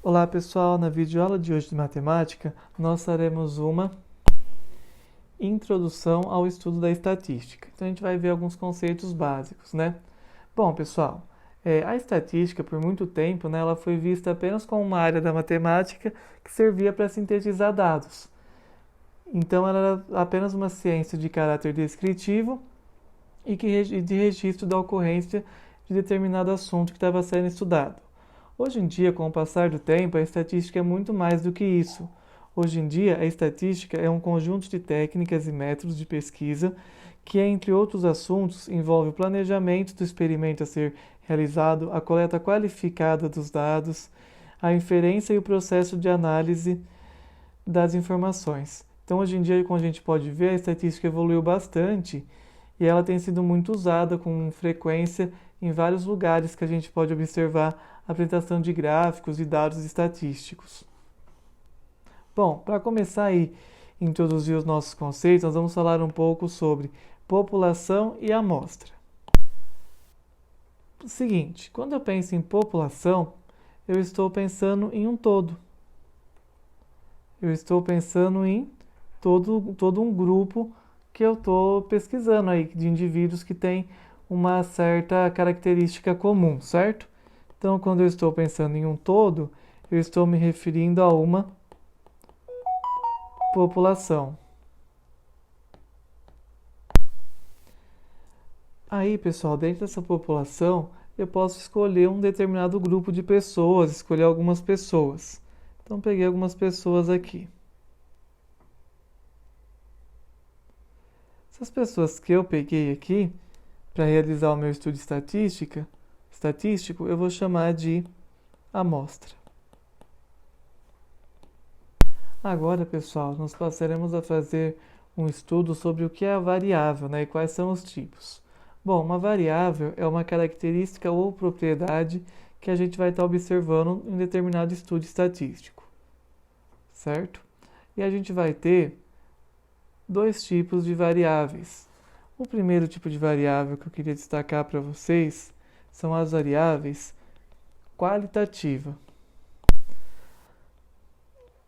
Olá pessoal, na videoaula de hoje de matemática, nós faremos uma introdução ao estudo da estatística. Então a gente vai ver alguns conceitos básicos, né? Bom pessoal, a estatística por muito tempo, né, ela foi vista apenas como uma área da matemática que servia para sintetizar dados. Então ela era apenas uma ciência de caráter descritivo e de registro da ocorrência de determinado assunto que estava sendo estudado. Hoje em dia, com o passar do tempo, a estatística é muito mais do que isso. Hoje em dia, a estatística é um conjunto de técnicas e métodos de pesquisa que, entre outros assuntos, envolve o planejamento do experimento a ser realizado, a coleta qualificada dos dados, a inferência e o processo de análise das informações. Então, hoje em dia, como a gente pode ver, a estatística evoluiu bastante e ela tem sido muito usada com frequência em vários lugares que a gente pode observar a apresentação de gráficos e dados estatísticos. Bom, para começar aí a introduzir os nossos conceitos, nós vamos falar um pouco sobre população e amostra. Seguinte, quando eu penso em população, eu estou pensando em um todo. Eu estou pensando em todo um grupo que eu estou pesquisando aí, de indivíduos que têm uma certa característica comum, certo? Então, quando eu estou pensando em um todo, eu estou me referindo a uma população. Aí, pessoal, dentro dessa população, eu posso escolher um determinado grupo de pessoas, escolher algumas pessoas. Então, peguei algumas pessoas aqui. Essas pessoas que eu peguei aqui, para realizar o meu estudo estatístico, eu vou chamar de amostra. Agora, pessoal, nós passaremos a fazer um estudo sobre o que é a variável, né, e quais são os tipos. Bom, uma variável é uma característica ou propriedade que a gente vai estar observando em determinado estudo estatístico, certo? E a gente vai ter dois tipos de variáveis. O primeiro tipo de variável que eu queria destacar para vocês são as variáveis qualitativa.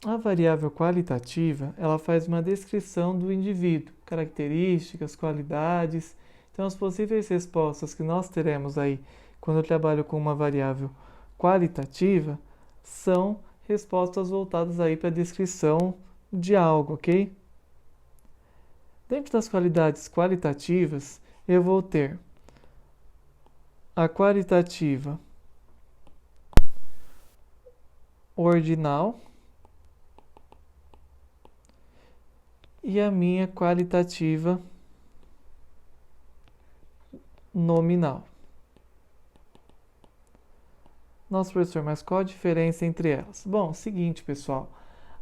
A variável qualitativa, ela faz uma descrição do indivíduo, características, qualidades. Então, as possíveis respostas que nós teremos aí quando eu trabalho com uma variável qualitativa são respostas voltadas aí para a descrição de algo, ok? Dentro das qualidades qualitativas, eu vou ter a qualitativa ordinal e a minha qualitativa nominal. Nossa, professor, mas qual a diferença entre elas? Bom, seguinte, pessoal.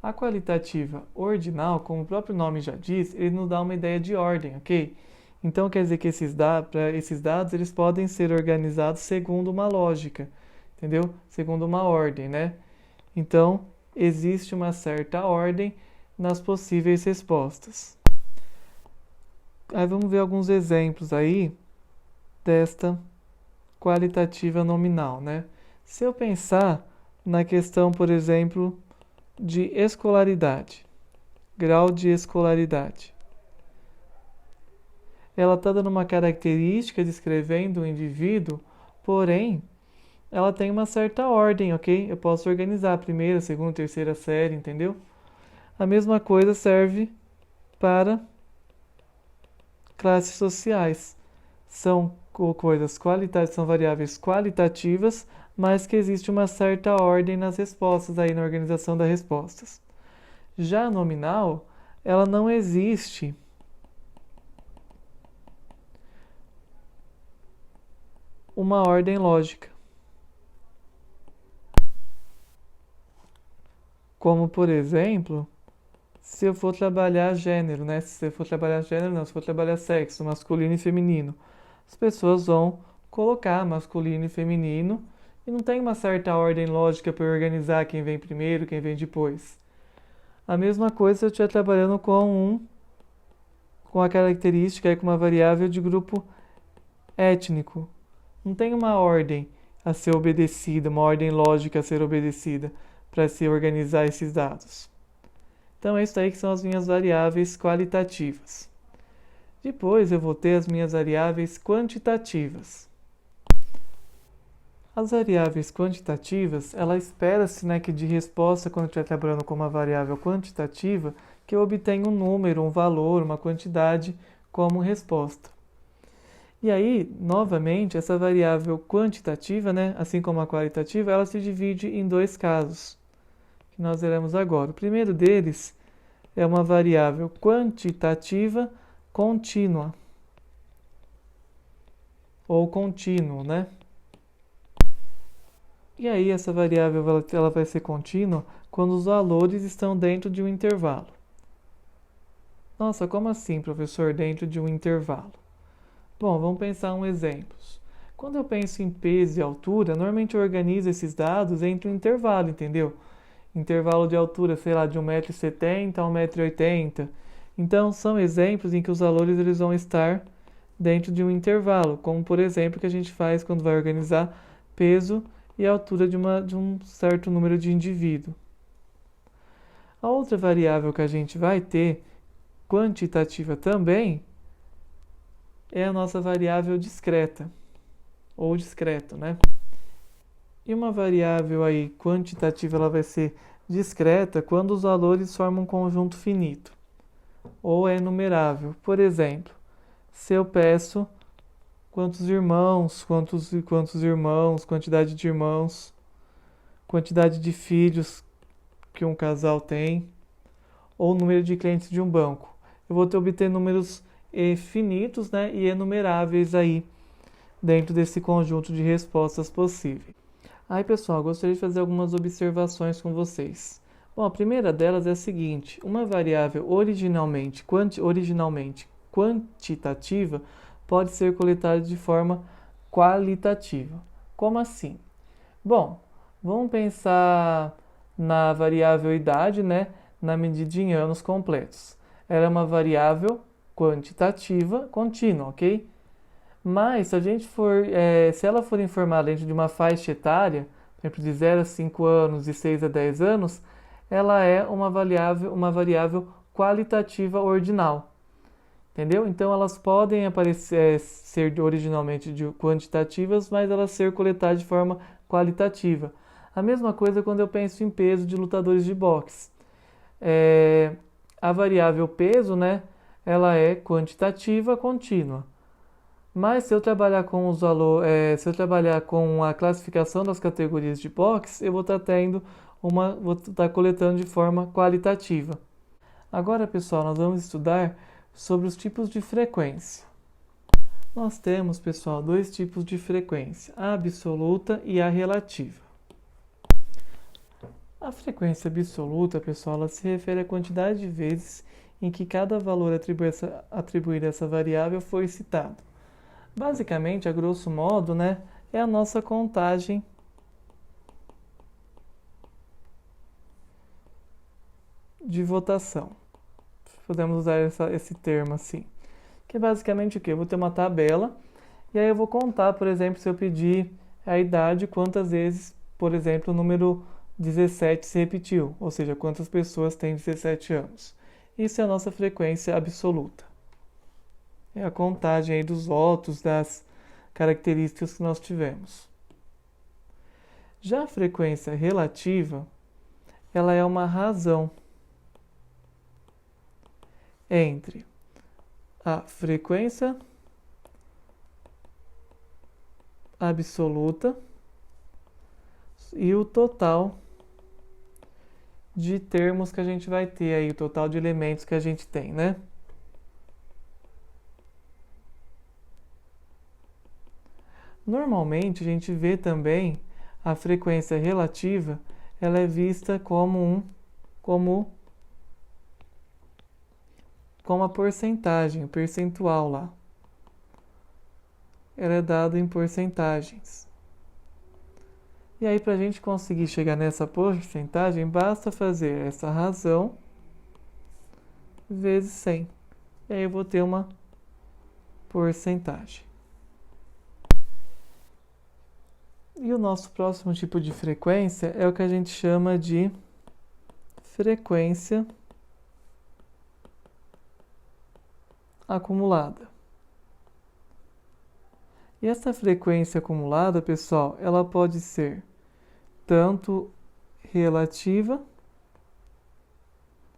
A qualitativa ordinal, como o próprio nome já diz, ele nos dá uma ideia de ordem, ok? Então, quer dizer que esses dados eles podem ser organizados segundo uma lógica, entendeu? Segundo uma ordem, né? Então, existe uma certa ordem nas possíveis respostas. Aí vamos ver alguns exemplos aí desta qualitativa nominal, né? Se eu pensar na questão, por exemplo, de escolaridade, grau de escolaridade. Ela está dando uma característica descrevendo o indivíduo, porém, ela tem uma certa ordem, ok? Eu posso organizar a primeira, segunda, terceira série, entendeu? A mesma coisa serve para classes sociais. São são variáveis qualitativas, mas que existe uma certa ordem nas respostas, aí na organização das respostas. Já a nominal, ela não existe uma ordem lógica. Como, por exemplo, se eu for trabalhar gênero, né? Se eu for trabalhar gênero, não, se eu for trabalhar sexo, masculino e feminino, as pessoas vão colocar masculino e feminino e não tem uma certa ordem lógica para organizar quem vem primeiro, quem vem depois. A mesma coisa se eu estiver trabalhando com a característica, com uma variável de grupo étnico. Não tem uma ordem a ser obedecida, uma ordem lógica a ser obedecida. para se organizar esses dados. Então, isso aí que são as minhas variáveis qualitativas. Depois eu vou ter as minhas variáveis quantitativas. As variáveis quantitativas, ela espera-se, né, que de resposta, quando eu estiver trabalhando com uma variável quantitativa, que eu obtenha um número, um valor, uma quantidade como resposta. E aí, novamente, essa variável quantitativa, né, assim como a qualitativa, ela se divide em dois casos, que nós veremos agora. O primeiro deles é uma variável quantitativa contínua, ou contínuo, né? E aí essa variável ela vai ser contínua quando os valores estão dentro de um intervalo. Nossa, como assim, professor, dentro de um intervalo? Bom, vamos pensar um exemplo. Quando eu penso em peso e altura, normalmente eu organizo esses dados entre um intervalo, entendeu? Intervalo de altura, sei lá, de 1,70 m a 1,80 m. Então, são exemplos em que os valores eles vão estar dentro de um intervalo, como por exemplo que a gente faz quando vai organizar peso e a altura de um certo número de indivíduo. A outra variável que a gente vai ter, quantitativa também, é a nossa variável discreta, ou discreto, né? E uma variável aí quantitativa ela vai ser discreta quando os valores formam um conjunto finito, ou é numerável. Por exemplo, se eu peço quantos irmãos, quantidade de irmãos, quantidade de filhos que um casal tem, ou número de clientes de um banco. Eu vou obter números finitos, né, e enumeráveis aí dentro desse conjunto de respostas possíveis. Aí, pessoal, gostaria de fazer algumas observações com vocês. Bom, a primeira delas é a seguinte: uma variável originalmente quantitativa pode ser coletada de forma qualitativa. Como assim? Bom, vamos pensar na variável idade, né, na medida em anos completos. Ela é uma variável quantitativa contínua, ok? Mas se ela for informada dentro de uma faixa etária, por exemplo, de 0 a 5 anos e 6 a 10 anos, ela é uma variável qualitativa ordinal. Entendeu? Então elas podem ser originalmente quantitativas, mas elas ser coletadas de forma qualitativa. A mesma coisa quando eu penso em peso de lutadores de boxe. A variável peso, né, ela é quantitativa contínua. Mas se eu trabalhar com se eu trabalhar com a classificação das categorias de boxe, eu vou estar coletando de forma qualitativa. Agora, pessoal, nós vamos estudar sobre os tipos de frequência. Nós temos, pessoal, dois tipos de frequência, a absoluta e a relativa. A frequência absoluta, pessoal, ela se refere à quantidade de vezes em que cada valor atribuído a essa variável foi citado. Basicamente, a grosso modo, né, é a nossa contagem de votação. Podemos usar esse termo assim. Que é basicamente o quê? Eu vou ter uma tabela e aí eu vou contar, por exemplo, se eu pedir a idade, quantas vezes, por exemplo, o número 17 se repetiu, ou seja, quantas pessoas têm 17 anos. Isso é a nossa frequência absoluta. É a contagem aí dos votos, das características que nós tivemos. Já a frequência relativa, ela é uma razão entre a frequência absoluta e o total de termos que a gente vai ter aí, o total de elementos que a gente tem, né? Normalmente a gente vê também a frequência relativa, ela é vista como a porcentagem, o percentual lá. Ela é dada em porcentagens. E aí, para a gente conseguir chegar nessa porcentagem, basta fazer essa razão vezes 100. E aí eu vou ter uma porcentagem. E o nosso próximo tipo de frequência é o que a gente chama de frequência acumulada. E essa frequência acumulada, pessoal, ela pode ser tanto relativa,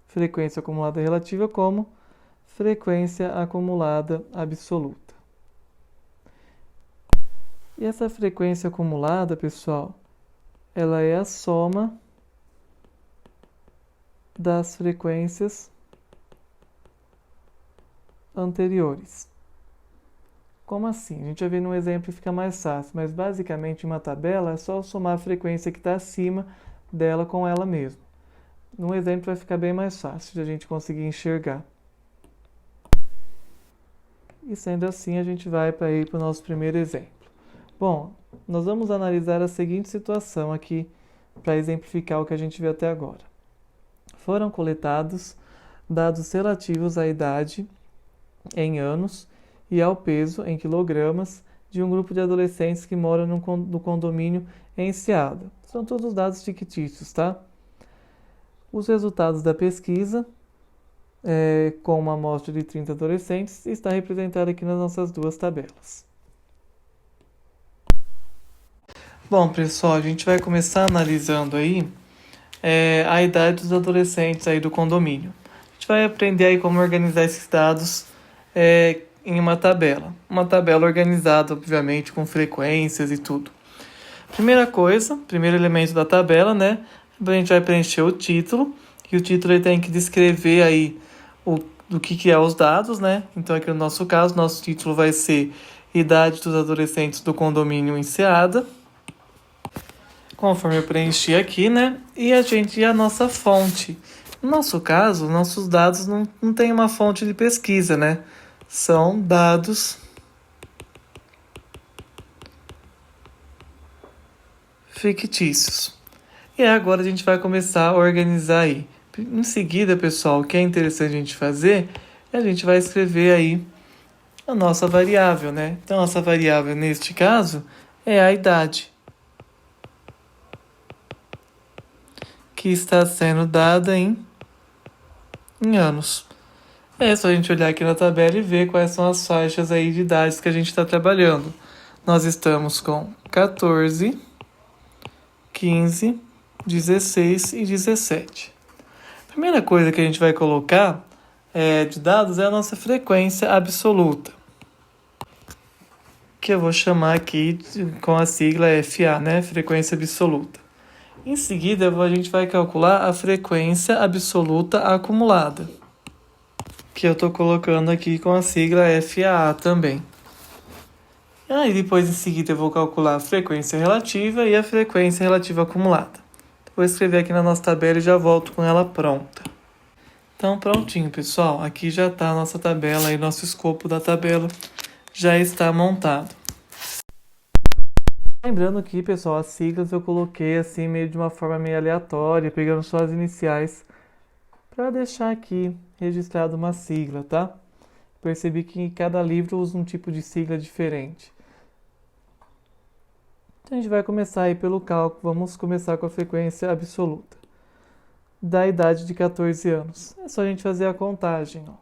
frequência acumulada relativa, como frequência acumulada absoluta. E essa frequência acumulada, pessoal, ela é a soma das frequências anteriores. Como assim? A gente vai ver num exemplo que fica mais fácil, mas basicamente uma tabela é só somar a frequência que está acima dela com ela mesma. Num exemplo vai ficar bem mais fácil de a gente conseguir enxergar. E sendo assim, a gente vai para o nosso primeiro exemplo. Bom, nós vamos analisar a seguinte situação aqui para exemplificar o que a gente viu até agora. Foram coletados dados relativos à idade em anos e ao peso em quilogramas de um grupo de adolescentes que moram no condomínio em Enseada. São todos dados fictícios, tá? Os resultados da pesquisa, com uma amostra de 30 adolescentes, está representado aqui nas nossas duas tabelas. Bom, pessoal, a gente vai começar analisando aí a idade dos adolescentes aí do condomínio. A gente vai aprender aí como organizar esses dados em uma tabela. Uma tabela organizada, obviamente, com frequências e tudo. Primeiro elemento da tabela, né? A gente vai preencher o título. E o título ele tem que descrever aí do que é os dados, né? Então, aqui no nosso caso, nosso título vai ser Idade dos adolescentes do condomínio Enseada. Conforme eu preenchi aqui, né? E a nossa fonte. No nosso caso, nossos dados não tem uma fonte de pesquisa, né? São dados fictícios. E agora a gente vai começar a organizar aí. Em seguida, pessoal, o que é interessante a gente fazer é a gente vai escrever aí a nossa variável, né? Então, a nossa variável, neste caso, é a idade, que está sendo dada em anos. É só a gente olhar aqui na tabela e ver quais são as faixas aí de idades que a gente está trabalhando. Nós estamos com 14, 15, 16 e 17. A primeira coisa que a gente vai colocar de dados é a nossa frequência absoluta, que eu vou chamar aqui com a sigla FA, né? Frequência absoluta. Em seguida, a gente vai calcular a frequência absoluta acumulada, que eu estou colocando aqui com a sigla FAA também. Aí depois, em seguida, eu vou calcular a frequência relativa e a frequência relativa acumulada. Vou escrever aqui na nossa tabela e já volto com ela pronta. Então, prontinho, pessoal. Aqui já está a nossa tabela e nosso escopo da tabela já está montado. Lembrando que, pessoal, as siglas eu coloquei assim meio de uma forma meio aleatória, pegando só as iniciais, para deixar aqui registrado uma sigla, tá? Percebi que cada livro usa um tipo de sigla diferente. Então a gente vai começar aí pelo cálculo. Vamos começar com a frequência absoluta da idade de 14 anos. É só a gente fazer a contagem, ó.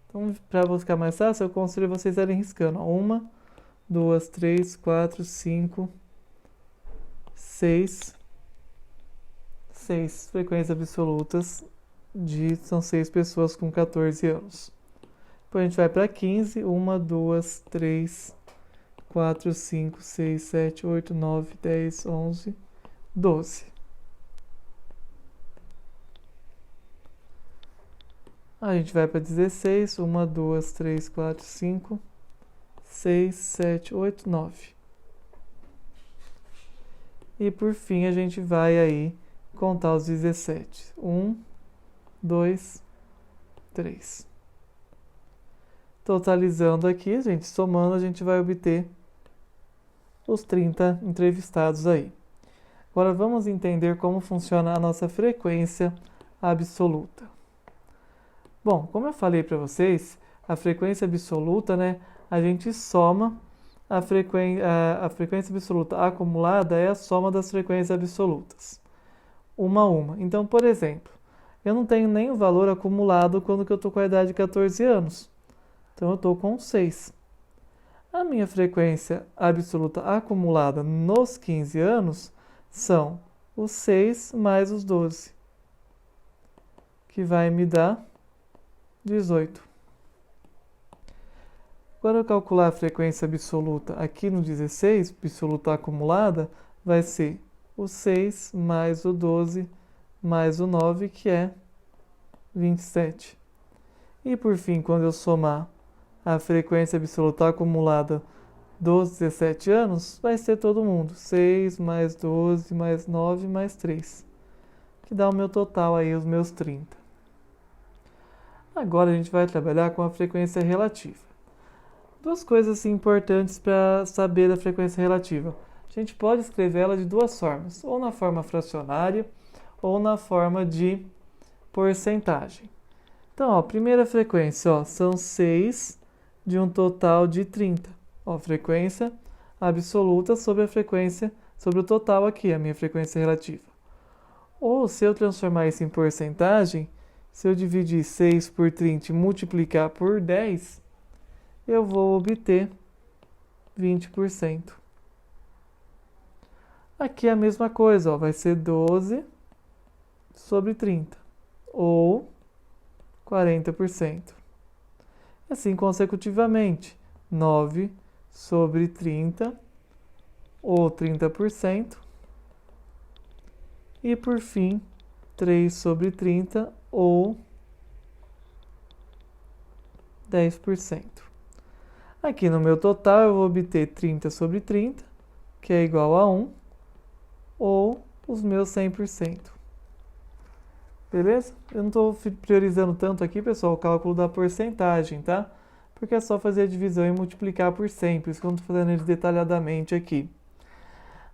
Então, para ficar mais fácil, eu aconselho vocês a irem riscando, ó. 1, 2, 3, 4, 5, 6 frequências absolutas são 6 pessoas com 14 anos. Depois a gente vai para 15. 1, 2, 3, 4, 5, 6, 7, 8, 9, 10, 11, 12. A gente vai para 16. 1, 2, 3, 4, 5, 6, 7, 8, 9. E por fim a gente vai aí contar os 17. 1, 2, 3. Totalizando aqui, gente, somando, a gente vai obter os 30 entrevistados aí. Agora vamos entender como funciona a nossa frequência absoluta. Bom, como eu falei para vocês, a frequência absoluta, né, a gente soma a frequência absoluta acumulada é a soma das frequências absolutas, uma a uma. Então, por exemplo, eu não tenho nem o valor acumulado quando que eu estou com a idade de 14 anos. Então, eu estou com 6. A minha frequência absoluta acumulada nos 15 anos são os 6 mais os 12, que vai me dar 18. Quando eu calcular a frequência absoluta aqui no 16, absoluta acumulada, vai ser o 6 mais o 12 mais o 9, que é 27. E por fim, quando eu somar a frequência absoluta acumulada dos 17 anos, vai ser todo mundo. 6 mais 12 mais 9 mais 3, que dá o meu total aí, os meus 30. Agora a gente vai trabalhar com a frequência relativa. Duas coisas assim, importantes para saber da frequência relativa. A gente pode escrever ela de duas formas, ou na forma fracionária, ou na forma de porcentagem. Então, ó, primeira frequência, ó, são 6 de um total de 30. Ó, frequência absoluta sobre a frequência, sobre o total aqui, a minha frequência relativa. Ou se eu transformar isso em porcentagem, se eu dividir 6 por 30 e multiplicar por 10, eu vou obter 20%. Aqui é a mesma coisa, ó, vai ser 12 sobre 30, ou 40%. Assim consecutivamente, 9 sobre 30, ou 30%. E por fim, 3 sobre 30, ou 10%. Aqui no meu total eu vou obter 30 sobre 30, que é igual a 1, ou os meus 100%. Beleza? Eu não estou priorizando tanto aqui, pessoal, o cálculo da porcentagem, tá? Porque é só fazer a divisão e multiplicar por 100, por isso que eu não estou fazendo ele detalhadamente aqui.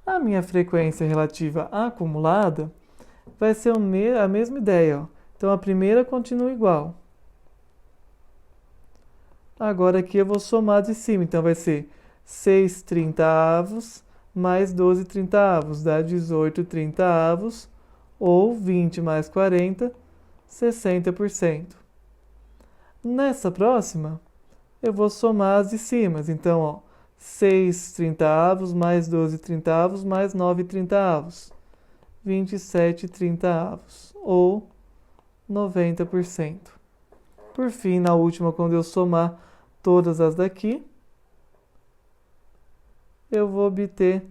A minha frequência relativa acumulada vai ser a mesma ideia, ó. Então a primeira continua igual. Agora aqui eu vou somar de cima, então vai ser 6 trintaavos mais 12 trintaavos, dá 18 trintaavos, ou 20 mais 40, 60%. Nessa próxima, eu vou somar as de cima, então, ó, 6 trintaavos mais 12 trintaavos mais 9 trintaavos, 27 trintaavos, ou 90%. Por fim, na última, quando eu somar todas as daqui, eu vou obter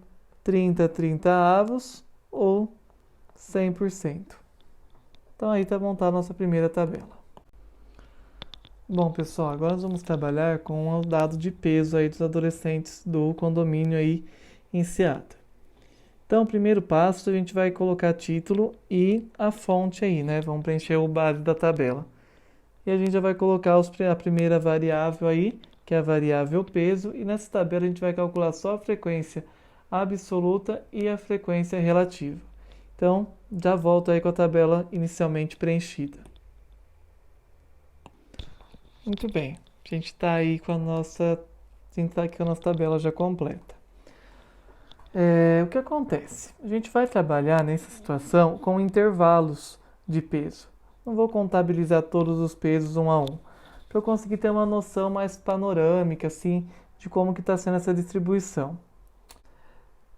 30 trintaavos ou 100%. Então aí está montada a nossa primeira tabela. Bom, pessoal, agora nós vamos trabalhar com o dado de peso aí dos adolescentes do condomínio aí em Seattle. Então, o primeiro passo, a gente vai colocar título e a fonte aí, né? Vamos preencher o base da tabela. E a gente já vai colocar a primeira variável aí, que é a variável peso, e nessa tabela a gente vai calcular só a frequência absoluta e a frequência relativa. Então, já volto aí com a tabela inicialmente preenchida. Muito bem, a gente está aí com a nossa tabela já completa. O que acontece? A gente vai trabalhar nessa situação com intervalos de peso. Não vou contabilizar todos os pesos um a um, para eu conseguir ter uma noção mais panorâmica, assim, de como que está sendo essa distribuição.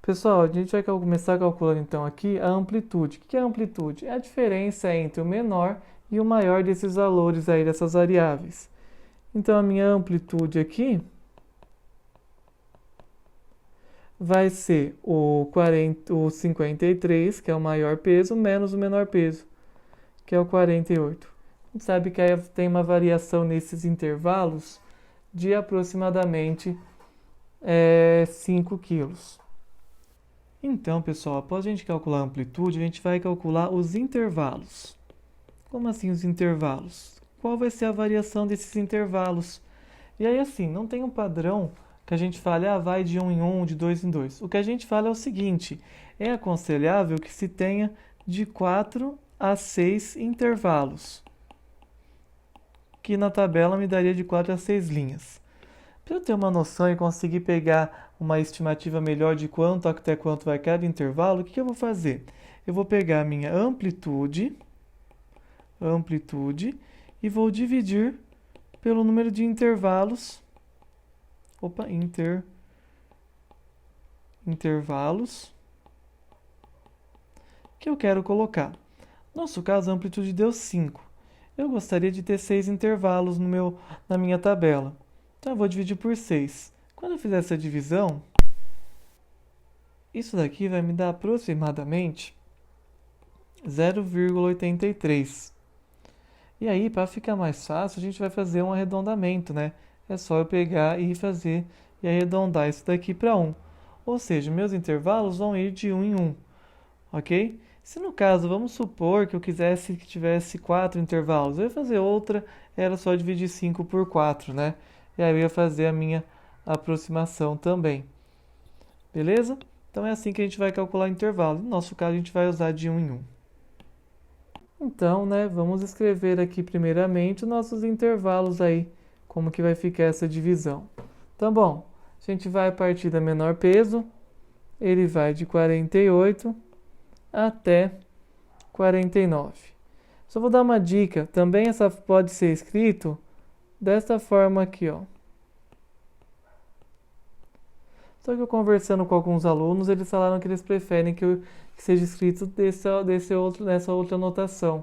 Pessoal, a gente vai começar calculando então aqui a amplitude. O que é a amplitude? É a diferença entre o menor e o maior desses valores aí, dessas variáveis. Então, a minha amplitude aqui vai ser o 53, que é o maior peso, menos o menor peso, que é o 48. A gente sabe que aí tem uma variação nesses intervalos de aproximadamente 5 quilos. Então, pessoal, após a gente calcular a amplitude, a gente vai calcular os intervalos. Como assim os intervalos? Qual vai ser a variação desses intervalos? E aí, assim, não tem um padrão que a gente fale, vai de 1 em 1, de 2 em 2. O que a gente fala é o seguinte, é aconselhável que se tenha de 4 a 6 intervalos, que na tabela me daria de 4 a 6 linhas. Para eu ter uma noção e conseguir pegar uma estimativa melhor de quanto até quanto vai cada intervalo, o que eu vou fazer? Eu vou pegar a minha amplitude, e vou dividir pelo número de intervalos, intervalos que eu quero colocar. No nosso caso, a amplitude deu 5. Eu gostaria de ter 6 intervalos na minha tabela. Então, eu vou dividir por 6. Quando eu fizer essa divisão, isso daqui vai me dar aproximadamente 0,83. E aí, para ficar mais fácil, a gente vai fazer um arredondamento, né? É só eu pegar e fazer e arredondar isso daqui para 1. Ou seja, meus intervalos vão ir de 1 em 1, ok? Se no caso, vamos supor que eu quisesse que tivesse 4 intervalos, eu ia fazer outra, era só dividir 5 por 4, né? E aí eu ia fazer a minha aproximação também. Beleza? Então é assim que a gente vai calcular o intervalo. No nosso caso, a gente vai usar de 1 em 1. Então, né, vamos escrever aqui primeiramente os nossos intervalos aí, como que vai ficar essa divisão. Então, bom, a gente vai partir da menor peso, ele vai de 48 até 49. Só vou dar uma dica, também essa pode ser escrito dessa forma aqui, ó. Só que eu conversando com alguns alunos, eles falaram que eles preferem que seja escrito nessa outra anotação.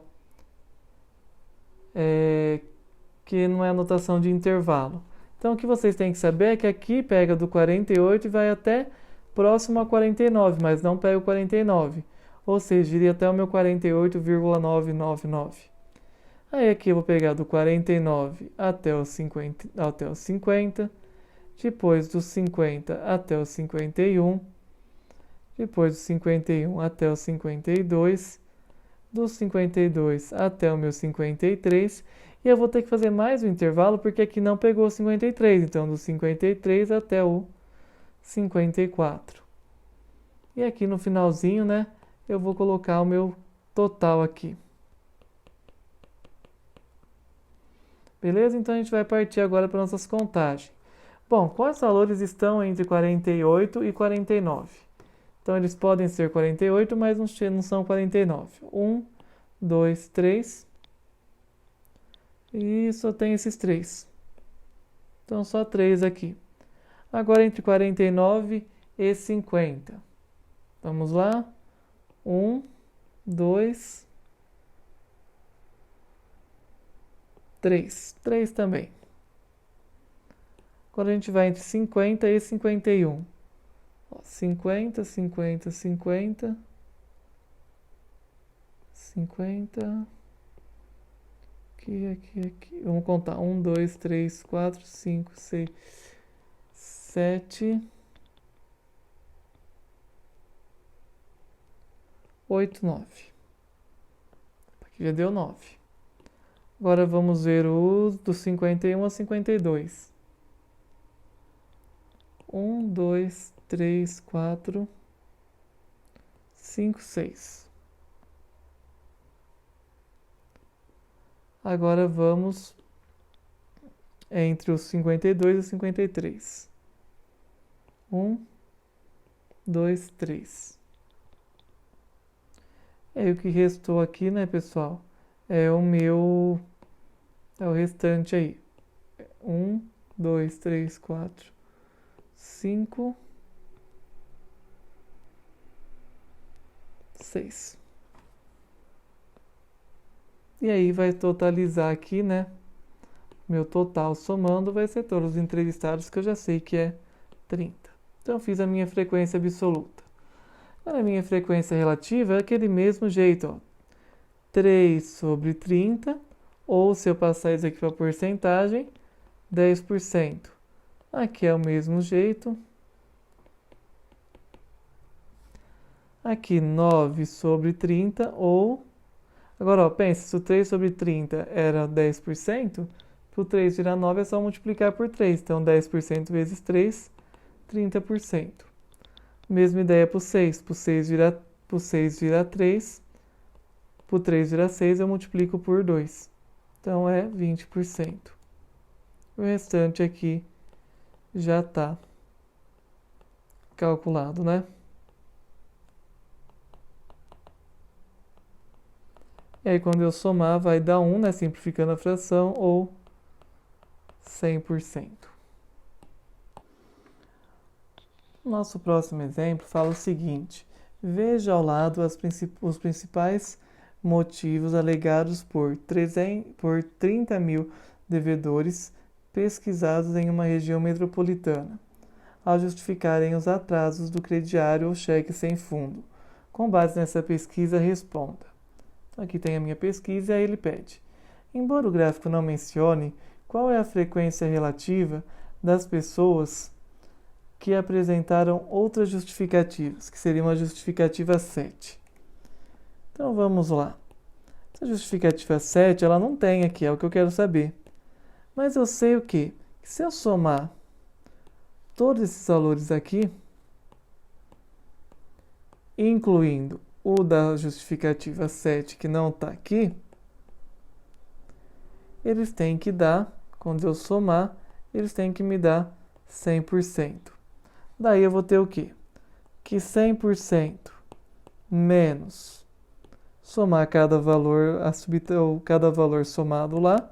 Que não é anotação de intervalo. Então, o que vocês têm que saber é que aqui pega do 48 e vai até próximo a 49, mas não pega o 49. Ou seja, iria até o meu 48,999. Aí aqui eu vou pegar do 49 até o 50, depois dos 50 até o 51, depois do 51 até o 52, dos 52 até o meu 53, e eu vou ter que fazer mais um intervalo porque aqui não pegou o 53, então do 53 até o 54. E aqui no finalzinho, né, eu vou colocar o meu total aqui. Beleza? Então a gente vai partir agora para nossas contagens. Bom, quais valores estão entre 48 e 49? Então eles podem ser 48, mas não são 49. 1, 2, 3. E só tem esses 3. Então só 3 aqui. Agora entre 49 e 50. Vamos lá. 1, 2, 3. 3 também. Agora a gente vai entre 50 e 51. 50, 50, 50. 50. Aqui. Vamos contar. 1, 2, 3, 4, 5, 6, 7, 8, 9. Aqui já deu 9. Agora vamos ver os do 51 a 52. 1, 2, 3, 4, 5, 6. Agora vamos entre os 52 e 53. 1, 2, 3. E o que restou aqui, né, pessoal? É o restante aí. 1, 2, 3, 4, 5, 6. E aí vai totalizar aqui, né? Meu total somando vai ser todos os entrevistados, que eu já sei que é 30. Então, eu fiz a minha frequência absoluta. Agora, a minha frequência relativa é aquele mesmo jeito, ó. 3 sobre 30, ou se eu passar isso aqui para porcentagem, 10%. Aqui é o mesmo jeito. Aqui, 9 sobre 30, ou... Agora, ó, pensa, se o 3 sobre 30 era 10%, para o 3 virar 9 é só multiplicar por 3. Então, 10% vezes 3, 30%. Mesma ideia para o 6. Para o 6 virar 3, para o 3 virar 6, eu multiplico por 2. Então, é 20%. O restante aqui já está calculado, né? E aí quando eu somar vai dar 1, né? Simplificando a fração, ou 100%. Nosso próximo exemplo fala o seguinte: veja ao lado os principais motivos alegados por 30 mil devedores pesquisados em uma região metropolitana, ao justificarem os atrasos do crediário ou cheque sem fundo. Com base nessa pesquisa, responda. Aqui tem a minha pesquisa e aí ele pede: embora o gráfico não mencione qual é a frequência relativa das pessoas que apresentaram outras justificativas, que seria uma justificativa 7. Então vamos lá. Essa justificativa 7, ela não tem aqui, é o que eu quero saber. Mas eu sei o quê? Que se eu somar todos esses valores aqui, incluindo o da justificativa 7 que não está aqui, eles têm que dar, quando eu somar, eles têm que me dar 100%. Daí eu vou ter o quê? Que 100% menos somar cada valor, cada valor somado lá,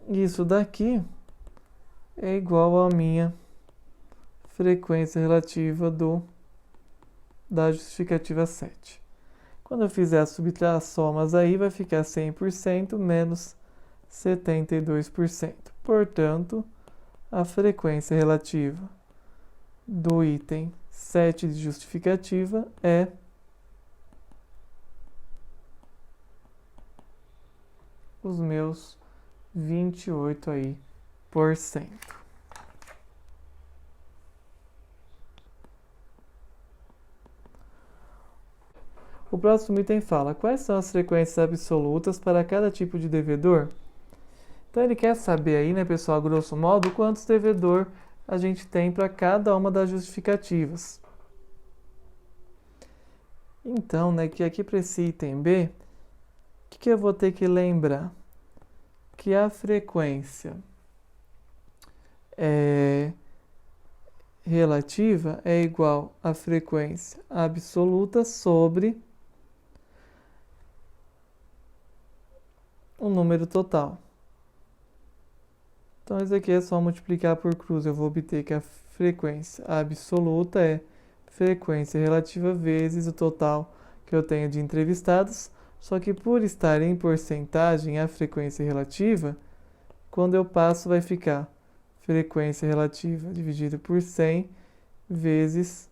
isso daqui é igual à minha frequência relativa da justificativa 7. Quando eu fizer as somas aí, vai ficar 100% menos 72%. Portanto, a frequência relativa do item 7 de justificativa é os meus 28 aí por cento. O próximo item fala: quais são as frequências absolutas para cada tipo de devedor? Então ele quer saber aí, né, pessoal, grosso modo, quantos devedor a gente tem para cada uma das justificativas. Então, né, que aqui para esse item B, o que eu vou ter que lembrar? Que a frequência relativa é igual à frequência absoluta sobre o número total. Então, isso aqui é só multiplicar por cruz. Eu vou obter que a frequência absoluta é frequência relativa vezes o total que eu tenho de entrevistados. Só que por estar em porcentagem a frequência relativa, quando eu passo vai ficar frequência relativa dividido por 100 vezes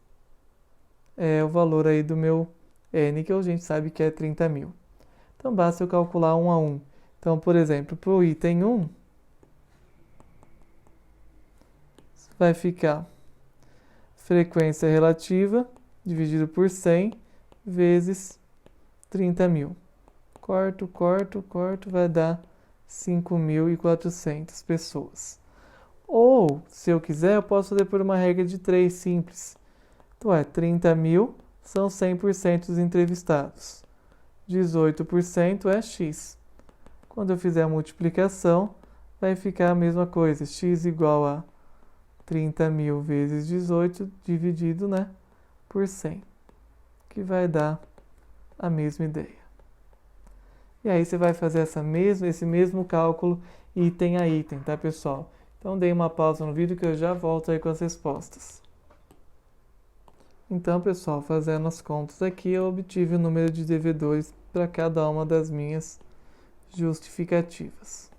o valor aí do meu N, que a gente sabe que é 30 mil. Então, basta eu calcular 1 a 1. Então, por exemplo, para o item 1, vai ficar frequência relativa dividido por 100 vezes 30 mil. Corto, vai dar 5.400 pessoas. Ou, se eu quiser, eu posso fazer por uma regra de 3 simples. Então, 30 mil são 100% dos entrevistados. 18% é X. Quando eu fizer a multiplicação, vai ficar a mesma coisa. X igual a 30 mil vezes 18 dividido, né, por 100. Que vai dar a mesma ideia. E aí você vai fazer esse mesmo cálculo item a item, tá, pessoal? Então, dei uma pausa no vídeo que eu já volto aí com as respostas. Então, pessoal, fazendo as contas aqui, eu obtive o número de devedores para cada uma das minhas justificativas.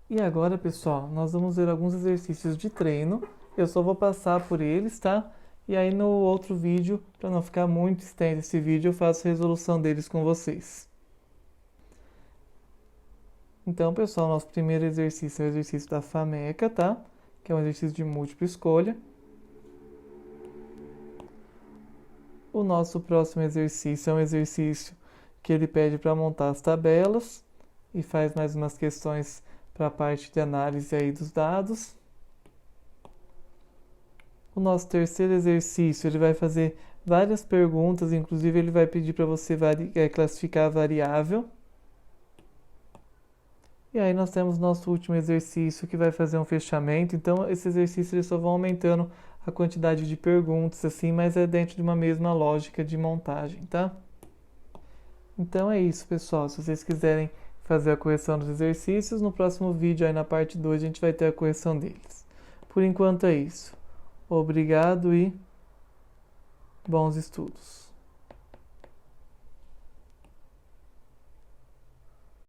E agora, pessoal, nós vamos ver alguns exercícios de treino. Eu só vou passar por eles, tá? E aí no outro vídeo, para não ficar muito extenso esse vídeo, eu faço resolução deles com vocês. Então, pessoal, nosso primeiro exercício é o exercício da FAMECA, tá? Que é um exercício de múltipla escolha. O nosso próximo exercício é um exercício que ele pede para montar as tabelas e faz mais umas questões para a parte de análise aí dos dados. O nosso terceiro exercício, ele vai fazer várias perguntas, inclusive ele vai pedir para você classificar a variável. E aí nós temos nosso último exercício que vai fazer um fechamento. Então, esse exercício eles só vão aumentando a quantidade de perguntas, assim, mas é dentro de uma mesma lógica de montagem, tá? Então é isso, pessoal. Se vocês quiserem fazer a correção dos exercícios, no próximo vídeo, aí na parte 2, a gente vai ter a correção deles. Por enquanto é isso. Obrigado e bons estudos.